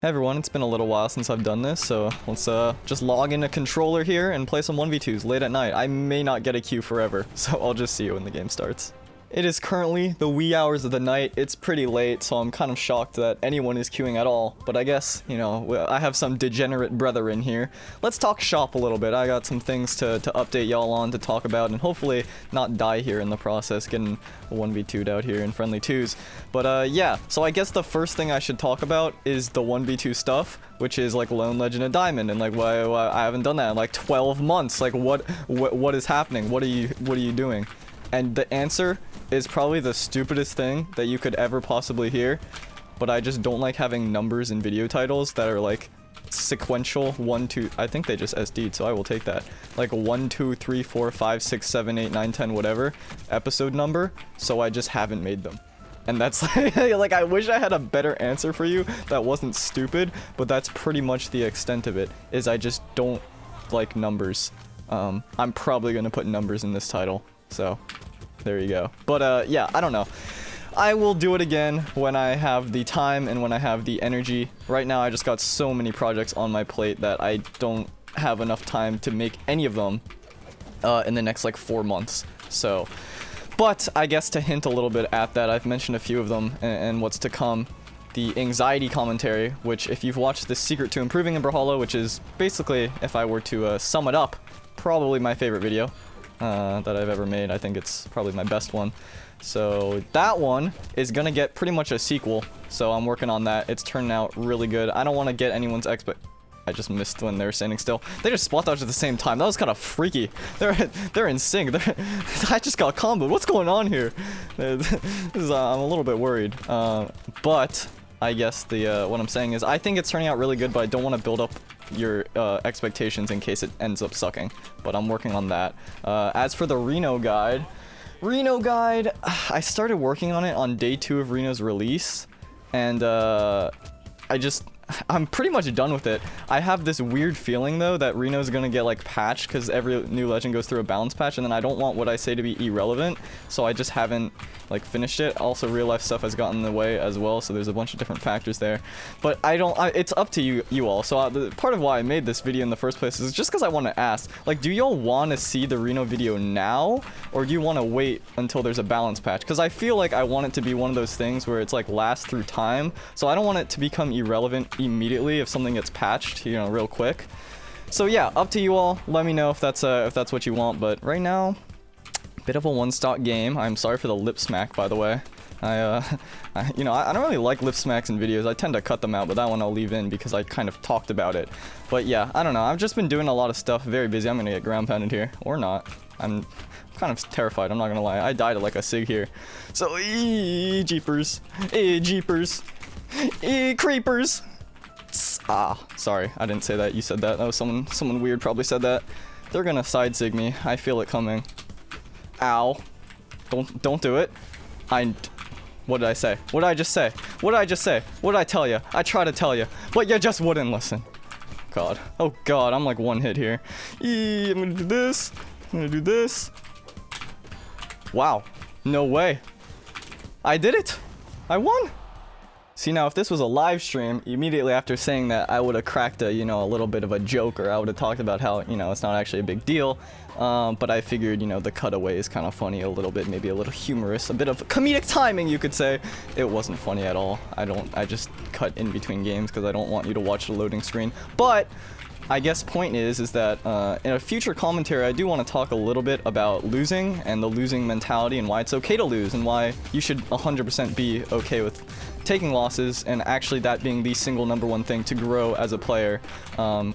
Hey everyone, it's been a little while since I've done this, so let's just log in a controller here and play some 1v2s late at night. I may not get a queue forever, so I'll just see you when the game starts. It is currently the wee hours of the night. It's pretty late, so I'm kind of shocked that anyone is queuing at all. But I guess, you know, I have some degenerate brethren here. Let's talk shop a little bit. I got some things to update y'all on, to talk about, and hopefully not die here in the process, getting 1v2'd out here in friendly twos. But yeah, so I guess the first thing I should talk about is the 1v2 stuff, which is like Lone Legend and Diamond, and like why I haven't done that in like 12 months. Like what is happening? What are you doing? And the answer is probably the stupidest thing that you could ever possibly hear, but I just don't like having numbers in video titles that are like sequential 1, 2, I think they just SD'd, so I will take that. Like 1, 2, 3, 4, 5, 6, 7, 8, 9, 10, whatever, episode number, so I just haven't made them. And that's like, I wish I had a better answer for you that wasn't stupid, but that's pretty much the extent of it, is I just don't like numbers. I'm probably gonna put numbers in this title, so there you go. But yeah, I don't know. I will do it again when I have the time and when I have the energy. Right now I just got so many projects on my plate that I don't have enough time to make any of them in the next like 4 months. So, but I guess to hint a little bit at that, I've mentioned a few of them and what's to come. The anxiety commentary, which if you've watched The Secret to Improving in Brawlhalla, which is basically, if I were to sum it up, probably my favorite video that I've ever made. I think it's probably my best one. So that one is gonna get pretty much a sequel, so I'm working on that. It's turning out really good. I don't want to get anyone's I just missed when they were standing still. They just spot dodged at the same time. That was kind of freaky. They're in sync. I just got comboed. What's going on here? I'm a little bit worried. But I guess what I'm saying is I think it's turning out really good, but I don't want to build up your expectations in case it ends up sucking. But I'm working on that. As for the Reno guide, I started working on it on day 2 of Reno's release, and I'm pretty much done with it. I have this weird feeling though that Reno's gonna get like patched because every new legend goes through a balance patch, and then I don't want what I say to be irrelevant, so I just haven't like finished it. Also, real life stuff has gotten in the way as well, so there's a bunch of different factors there. But it's up to you all. So the part of why I made this video in the first place is just because I want to ask, like, do y'all want to see the Reno video now, or do you want to wait until there's a balance patch? Because I feel like I want it to be one of those things where it's like lasts through time, so I don't want it to become irrelevant immediately if something gets patched, you know, real quick. So yeah, up to you all. Let me know if that's what you want. But right now, bit of a one-stock game. I'm sorry for the lip smack, by the way. I don't really like lip smacks in videos. I tend to cut them out, but that one I'll leave in because I kind of talked about it. But yeah, I don't know. I've just been doing a lot of stuff. Very busy. I'm gonna get ground pounded here, or not. I'm kind of terrified. I'm not gonna lie. I died at like a sig here. So jeepers, jeepers, creepers. Ah, sorry, I didn't say that. You said that. That was someone weird probably said that. They're gonna side sig me. I feel it coming. Ow. Don't do it. What did I say? What did I just say? What did I just say? What did I tell you? I tried to tell you, but you just wouldn't listen. God. Oh God, I'm like one hit here. I'm gonna do this. I'm gonna do this. Wow. No way. I did it. I won. See, now if this was a live stream, immediately after saying that, I would have cracked a little bit of a joke, or I would have talked about how, it's not actually a big deal. But I figured, the cutaway is kind of funny a little bit, maybe a little humorous, a bit of comedic timing, you could say. It wasn't funny at all. I just cut in between games because I don't want you to watch the loading screen. But I guess point is that in a future commentary, I do want to talk a little bit about losing and the losing mentality and why it's okay to lose and why you should 100% be okay with taking losses, and actually that being the single #1 thing to grow as a player,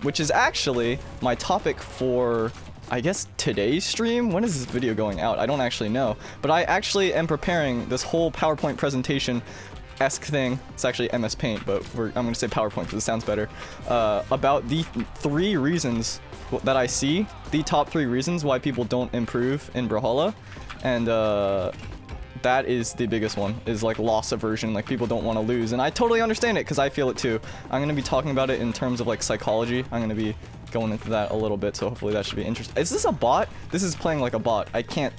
which is actually my topic for, I guess, today's stream. When is this video going out? I don't actually know, but I actually am preparing this whole PowerPoint presentation-esque thing. It's actually MS Paint, but I'm going to say PowerPoint because it sounds better, about the 3 reasons that I see, the top 3 reasons why people don't improve in Brawlhalla, and that is the biggest one, is like loss aversion. Like people don't want to lose, and I totally understand it because I feel it too. I'm gonna be talking about it in terms of like psychology. I'm gonna be going into that a little bit, so hopefully that should be interesting. Is this a bot? This is playing like a bot. I can't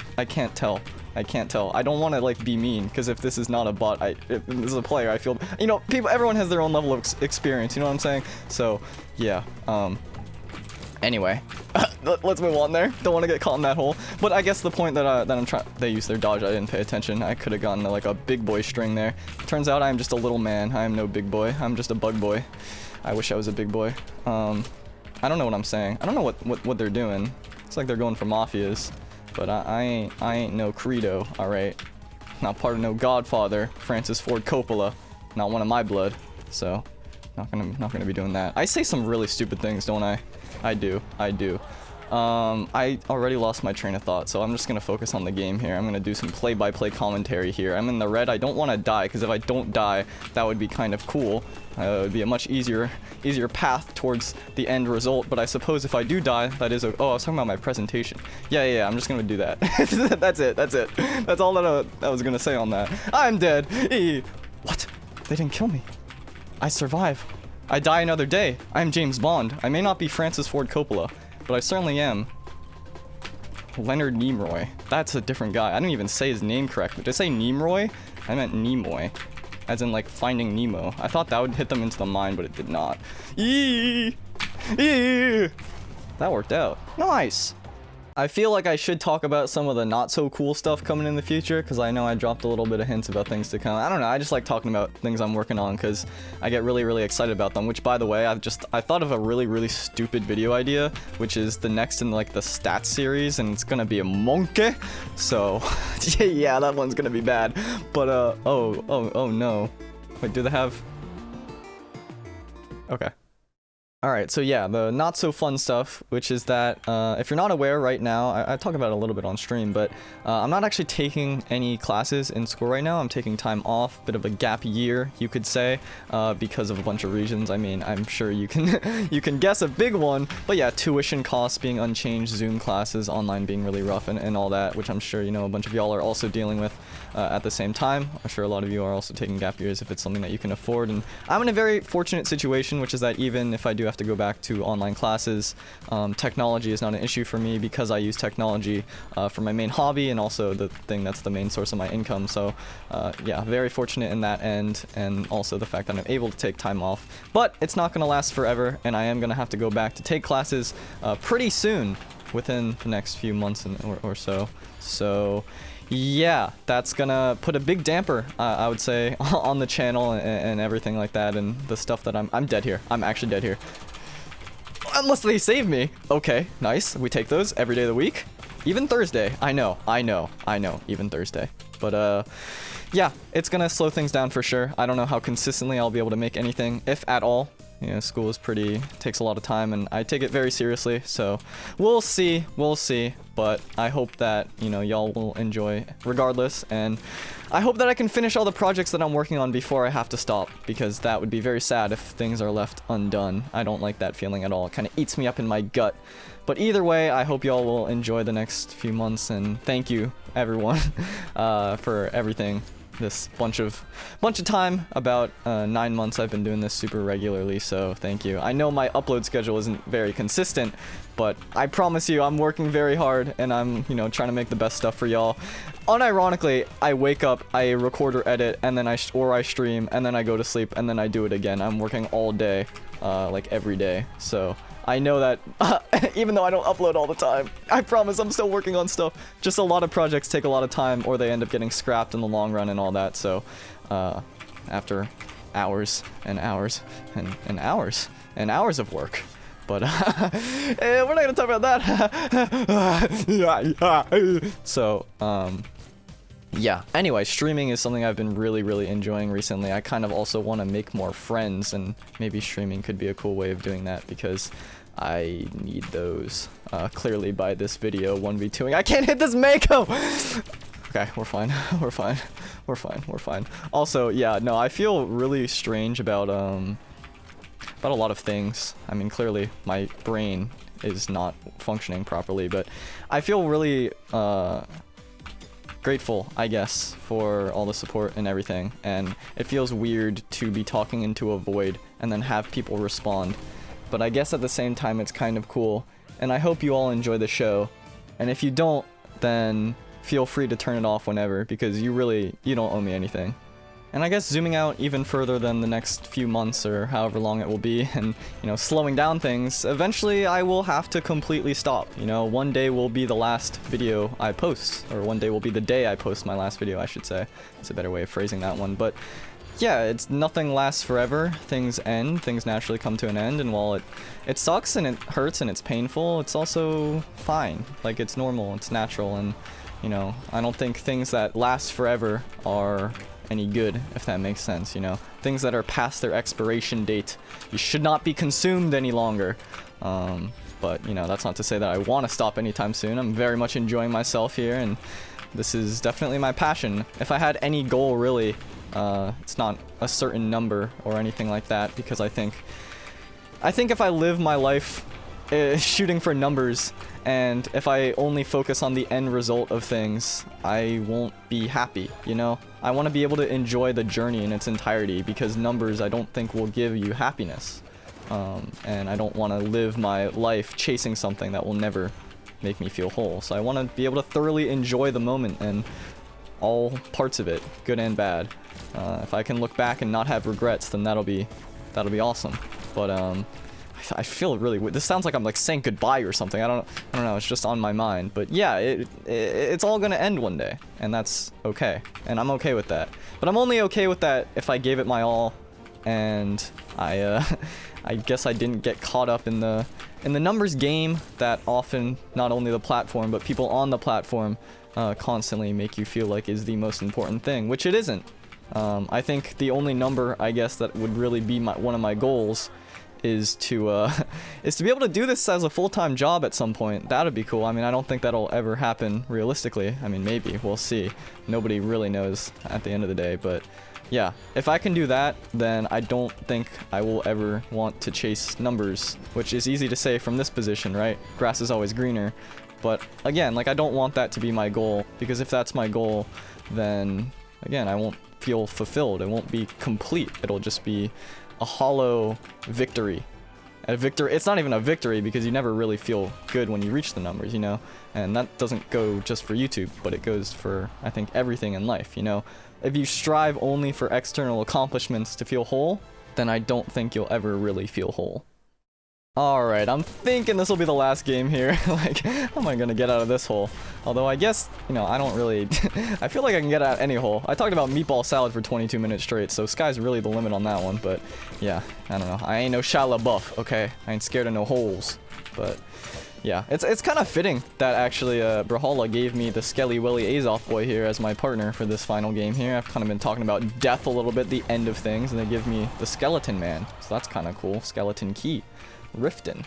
tell. I can't tell. I don't want to like be mean, because if this is not a bot, if this is a player, I feel, you know, everyone has their own level of experience, you know what I'm saying? So yeah, anyway, let's move on there. Don't want to get caught in that hole. But I guess the point that I'm trying, they used their dodge. I didn't pay attention. I could have gotten like a big boy string there. Turns out I am just a little man. I am no big boy. I'm just a bug boy. I wish I was a big boy. I don't know what I'm saying. I don't know what they're doing. It's like they're going for mafias. But I ain't no Credo, alright? Not part of no Godfather, Francis Ford Coppola. Not one of my blood. So, not gonna be doing that. I say some really stupid things, don't I? I do. I already lost my train of thought, so I'm just gonna focus on the game here. I'm gonna do some play-by-play commentary here. I'm in the red. I don't want to die, because if I don't die, that would be kind of cool. It would be a much easier path towards the end result. But I suppose if I do die, that is a... Oh, I was talking about my presentation. Yeah, I'm just gonna do that. That's it. That's all that I was gonna say on that. I'm dead. What? They didn't kill me. I survive. I die another day. I am James Bond. I may not be Francis Ford Coppola, but I certainly am Leonard Nimoy. That's a different guy. I didn't even say his name correctly. Did I say Nimoy? I meant Nimoy. As in, like, Finding Nemo. I thought that would hit them into the mind, but it did not. Eee! Eee! That worked out. Nice! I feel like I should talk about some of the not so cool stuff coming in the future, because I know I dropped a little bit of hints about things to come. I don't know, I just like talking about things I'm working on, because I get really excited about them, which, by the way, I thought of a really stupid video idea, which is the next in like the stats series, and it's gonna be a monkey. So yeah, that one's gonna be bad. But oh no, wait, do they have... Okay. Alright, so yeah, the not so fun stuff, which is that, if you're not aware right now, I talk about it a little bit on stream, but I'm not actually taking any classes in school right now. I'm taking time off, bit of a gap year, you could say, because of a bunch of reasons. I mean, I'm sure you can you can guess a big one, but yeah, tuition costs being unchanged, Zoom classes, online being really rough, and all that, which I'm sure, you know, a bunch of y'all are also dealing with at the same time. I'm sure a lot of you are also taking gap years if it's something that you can afford, and I'm in a very fortunate situation, which is that even if I do have to go back to online classes, technology is not an issue for me, because I use technology for my main hobby and also the thing that's the main source of my income. So yeah, very fortunate in that end, and also the fact that I'm able to take time off. But it's not going to last forever, and I am going to have to go back to take classes pretty soon, within the next few months or so. So yeah, that's gonna put a big damper, I would say, on the channel and everything like that, and the stuff that I'm dead here. I'm actually dead here. Unless they save me. Okay, nice. We take those every day of the week. Even Thursday. I know. Even Thursday. But, yeah, it's gonna slow things down for sure. I don't know how consistently I'll be able to make anything, if at all. You know, school is takes a lot of time, and I take it very seriously, so we'll see, but I hope that, you know, y'all will enjoy regardless, and I hope that I can finish all the projects that I'm working on before I have to stop, because that would be very sad if things are left undone. I don't like that feeling at all. It kind of eats me up in my gut. But either way, I hope y'all will enjoy the next few months, and thank you, everyone, for everything. This bunch of time, about 9 months I've been doing this super regularly, so thank you. I know my upload schedule isn't very consistent, but I promise you I'm working very hard, and I'm, you know, trying to make the best stuff for y'all. Unironically, I wake up, I record or edit, and then I stream, and then I go to sleep, and then I do it again. I'm working all day, like every day, so I know that even though I don't upload all the time, I promise I'm still working on stuff. Just a lot of projects take a lot of time, or they end up getting scrapped in the long run and all that. So after hours and hours and hours and hours of work. But we're not gonna talk about that. So yeah, anyway, streaming is something I've been really enjoying recently. I kind of also want to make more friends, and maybe streaming could be a cool way of doing that, because I need those. Clearly by this video 1v2ing. I can't hit this Mako! Okay, we're fine. We're fine. Also, yeah, no, I feel really strange about a lot of things. I mean, clearly my brain is not functioning properly, but I feel really grateful, I guess, for all the support and everything, and it feels weird to be talking into a void and then have people respond. But I guess at the same time it's kind of cool, and I hope you all enjoy the show. And if you don't, then feel free to turn it off whenever, because you don't owe me anything. And I guess zooming out even further than the next few months or however long it will be, and, slowing down things, eventually I will have to completely stop. One day will be the last video I post, or one day will be the day I post my last video, I should say. It's a better way of phrasing that one. But yeah, nothing lasts forever. Things end, things naturally come to an end, and while it sucks and it hurts and it's painful, it's also fine. Like, it's normal, it's natural, and, I don't think things that last forever are any good, if that makes sense. Things that are past their expiration date, you should not be consumed any longer. But that's not to say that I want to stop anytime soon. I'm very much enjoying myself here, and this is definitely my passion. If I had any goal, really, it's not a certain number or anything like that, because I think if I live my life shooting for numbers, and if I only focus on the end result of things, I won't be happy, I want to be able to enjoy the journey in its entirety, because numbers I don't think will give you happiness. And I don't want to live my life chasing something that will never make me feel whole. So I want to be able to thoroughly enjoy the moment and all parts of it, good and bad. If I can look back and not have regrets, then that'll be awesome. But I feel really weird. This sounds like I'm like saying goodbye or something. I don't know. It's just on my mind. But yeah, it's all gonna end one day, and that's okay. And I'm okay with that. But I'm only okay with that if I gave it my all, and I guess I didn't get caught up in the numbers game that often not only the platform but people on the platform constantly make you feel like is the most important thing, which it isn't. I think the only number, I guess, that would really be one of my goals is to be able to do this as a full-time job at some point. That would be cool. I mean, I don't think that'll ever happen realistically. I mean, maybe. We'll see. Nobody really knows at the end of the day, but yeah, if I can do that, then I don't think I will ever want to chase numbers, which is easy to say from this position, right? Grass is always greener. But again, like, I don't want that to be my goal, because if that's my goal, then again, I won't feel fulfilled. It won't be complete. It'll just be a hollow victory. A victory, it's not even a victory, because you never really feel good when you reach the numbers, and that doesn't go just for YouTube, but it goes for, I think, everything in life. If you strive only for external accomplishments to feel whole, then I don't think you'll ever really feel whole. Alright, I'm thinking this will be the last game here. Like, how am I gonna get out of this hole? Although I guess, I don't really... I feel like I can get out any hole. I talked about meatball salad for 22 minutes straight, so sky's really the limit on that one, but yeah, I don't know. I ain't no Shia LaBeouf, okay? I ain't scared of no holes, but yeah. It's kind of fitting that actually brawlhalla gave me the Skelly Willy Azoff boy here as my partner for this final game here. I've kind of been talking about death a little bit, the end of things, and they give me the Skeleton Man, so that's kind of cool. Skeleton Key. Riften.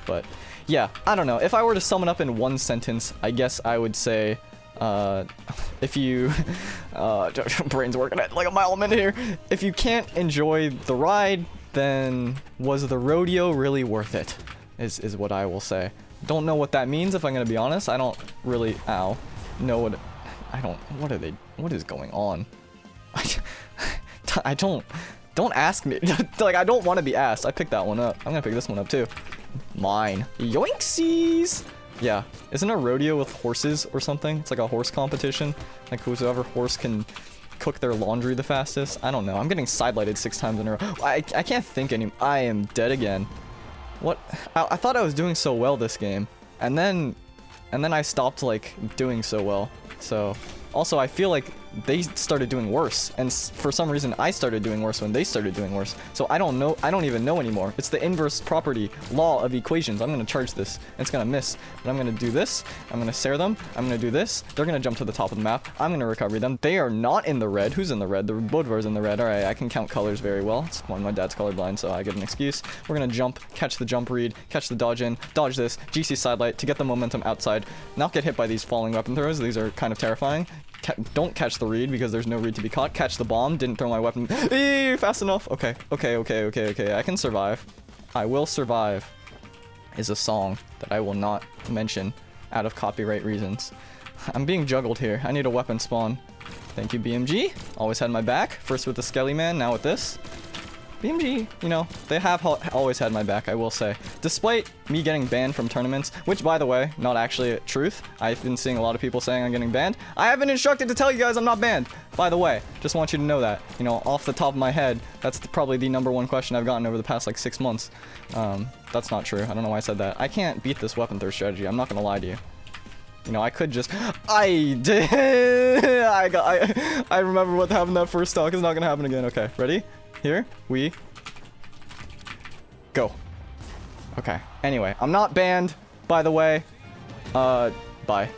But yeah, I don't know. If I were to sum it up in one sentence, I guess I would say, if you, brain's working at like a mile a minute here. If you can't enjoy the ride, then was the rodeo really worth it? Is what I will say. Don't know what that means, if I'm gonna be honest. I don't really, know what, what is going on? I don't ask me. Like, I don't want to be asked. I picked that one up. I'm gonna pick this one up too. Mine. Yoinksies! Yeah. Isn't a rodeo with horses or something? It's like a horse competition. Like, whoever horse can cook their laundry the fastest. I don't know. I'm getting sidelighted 6 times in a row. I can't think anymore. I am dead again. What? I thought I was doing so well this game. And then I stopped, like, doing so well. So, also, I feel like they started doing worse, and for some reason I started doing worse when they started doing worse. So I don't know, I don't even know anymore. It's the inverse property law of equations. I'm gonna charge this, and it's gonna miss, but I'm gonna do this, I'm gonna stare them, I'm gonna do this, they're gonna jump to the top of the map, I'm gonna recover them. They are not in the red. Who's in the red? The Bodvar's in the red. Alright, I can count colors very well. It's one, my dad's colorblind, so I get an excuse. We're gonna jump, catch the jump read, catch the dodge in, dodge this, GC sidelight to get the momentum outside, not get hit by these falling weapon throws. These are kind of terrifying. Don't catch the read, because there's no read to be caught. Catch the bomb. Didn't throw my weapon fast enough. Okay. I can survive. I will survive is a song that I will not mention out of copyright reasons. I'm being juggled here. I need a weapon spawn. Thank you, BMG. Always had my back. First with the Skelly Man, now with this. BMG, you know, they have always had my back, I will say. Despite me getting banned from tournaments, which, by the way, not actually a truth. I've been seeing a lot of people saying I'm getting banned. I have been instructed to tell you guys I'm not banned, by the way. Just want you to know that. You know, off the top of my head, that's probably the #1 question I've gotten over the past, like, 6 months. That's not true. I don't know why I said that. I can't beat this weapon thirst strategy. I'm not gonna lie to you. You know, I could just... I did... I remember what happened that first stock. It's not gonna happen again. Okay, ready? Here, we... go. Okay. Anyway, I'm not banned, by the way. Bye.